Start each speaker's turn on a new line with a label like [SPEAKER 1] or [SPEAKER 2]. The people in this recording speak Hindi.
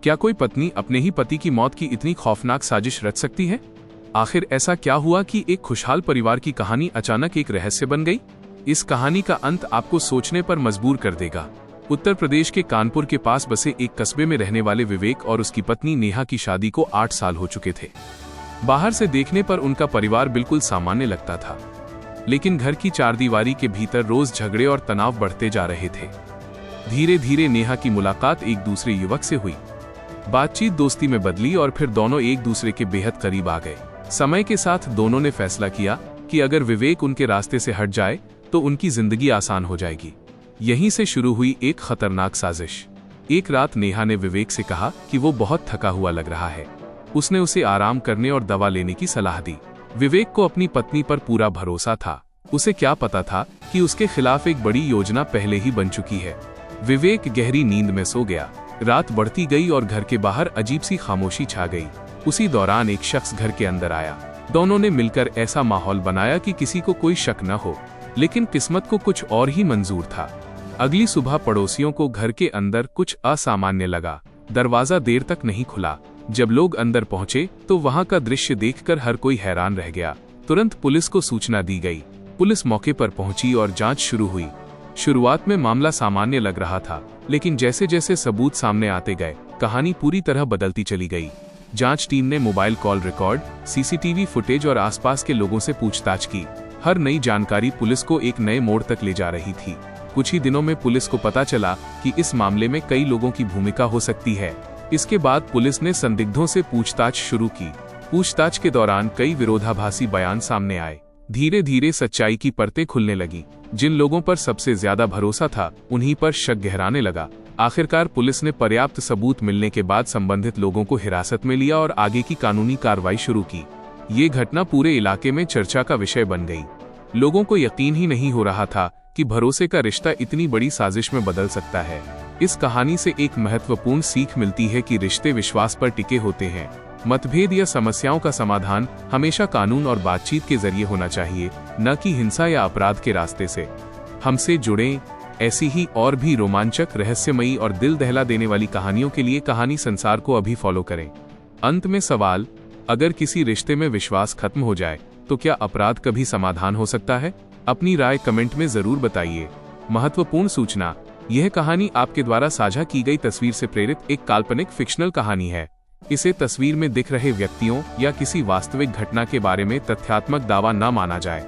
[SPEAKER 1] क्या कोई पत्नी अपने ही पति की मौत की इतनी खौफनाक साजिश रच सकती है? आखिर ऐसा क्या हुआ कि एक खुशहाल परिवार की कहानी अचानक एक रहस्य बन गई? इस कहानी का अंत आपको सोचने पर मजबूर कर देगा। उत्तर प्रदेश के कानपुर के पास बसे एक कस्बे में रहने वाले विवेक और उसकी पत्नी नेहा की शादी को 8 साल हो चुके थे। बाहर से देखने पर उनका परिवार बिल्कुल सामान्य लगता था, लेकिन घर की चारदीवारी के भीतर रोज झगड़े और तनाव बढ़ते जा रहे थे। धीरे धीरे नेहा की मुलाकात एक दूसरे युवक से हुई। बातचीत दोस्ती में बदली और फिर दोनों एक दूसरे के बेहद करीब आ गए। समय के साथ दोनों ने फैसला किया कि अगर विवेक उनके रास्ते से हट जाए तो उनकी जिंदगी आसान हो जाएगी। यहीं से शुरू हुई एक खतरनाक साजिश। एक रात नेहा ने विवेक से कहा कि वो बहुत थका हुआ लग रहा है। उसने उसे आराम करने और दवा लेने की सलाह दी। विवेक को अपनी पत्नी पर पूरा भरोसा था। उसे क्या पता था कि उसके खिलाफ एक बड़ी योजना पहले ही बन चुकी है। विवेक गहरी नींद में सो गया। रात बढ़ती गई और घर के बाहर अजीब सी खामोशी छा गई। उसी दौरान एक शख्स घर के अंदर आया। दोनों ने मिलकर ऐसा माहौल बनाया कि किसी को कोई शक न हो, लेकिन किस्मत को कुछ और ही मंजूर था। अगली सुबह पड़ोसियों को घर के अंदर कुछ असामान्य लगा। दरवाजा देर तक नहीं खुला। जब लोग अंदर पहुंचे तो वहां का दृश्य देखकर हर कोई हैरान रह गया। तुरंत पुलिस को सूचना दी गई। पुलिस मौके पर पहुंची और जांच शुरू हुई। शुरुआत में मामला सामान्य लग रहा था, लेकिन जैसे जैसे सबूत सामने आते गए, कहानी पूरी तरह बदलती चली गई। जांच टीम ने mobile call record, CCTV footage और आसपास के लोगों से पूछताछ की। हर नई जानकारी पुलिस को एक नए मोड़ तक ले जा रही थी। कुछ ही दिनों में पुलिस को पता चला कि इस मामले में कई लोगों की भूमिका हो सकती है। इसके बाद पुलिस ने संदिग्धों से पूछताछ शुरू की। पूछताछ के दौरान कई विरोधाभासी बयान सामने आए। धीरे धीरे सच्चाई की परतें खुलने लगी। जिन लोगों पर सबसे ज्यादा भरोसा था, उन्हीं पर शक गहराने लगा। आखिरकार पुलिस ने पर्याप्त सबूत मिलने के बाद संबंधित लोगों को हिरासत में लिया और आगे की कानूनी कार्रवाई शुरू की। ये घटना पूरे इलाके में चर्चा का विषय बन गई। लोगों को यकीन ही नहीं हो रहा था कि भरोसे का रिश्ता इतनी बड़ी साजिश में बदल सकता है। इस कहानी से एक महत्वपूर्ण सीख मिलती है कि रिश्ते विश्वास पर टिके होते हैं। मतभेद या समस्याओं का समाधान हमेशा कानून और बातचीत के जरिए होना चाहिए, न कि हिंसा या अपराध के रास्ते से। हमसे जुड़ें। ऐसी ही और भी रोमांचक, रहस्यमयी और दिल दहला देने वाली कहानियों के लिए कहानी संसार को अभी फॉलो करें। अंत में सवाल, अगर किसी रिश्ते में विश्वास खत्म हो जाए तो क्या अपराध कभी समाधान हो सकता है? अपनी राय कमेंट में जरूर बताइए। महत्वपूर्ण सूचना, यह कहानी आपके द्वारा साझा की गई तस्वीर से प्रेरित एक काल्पनिक फिक्शनल कहानी है। इसे तस्वीर में दिख रहे व्यक्तियों या किसी वास्तविक घटना के बारे में तथ्यात्मक दावा न माना जाए।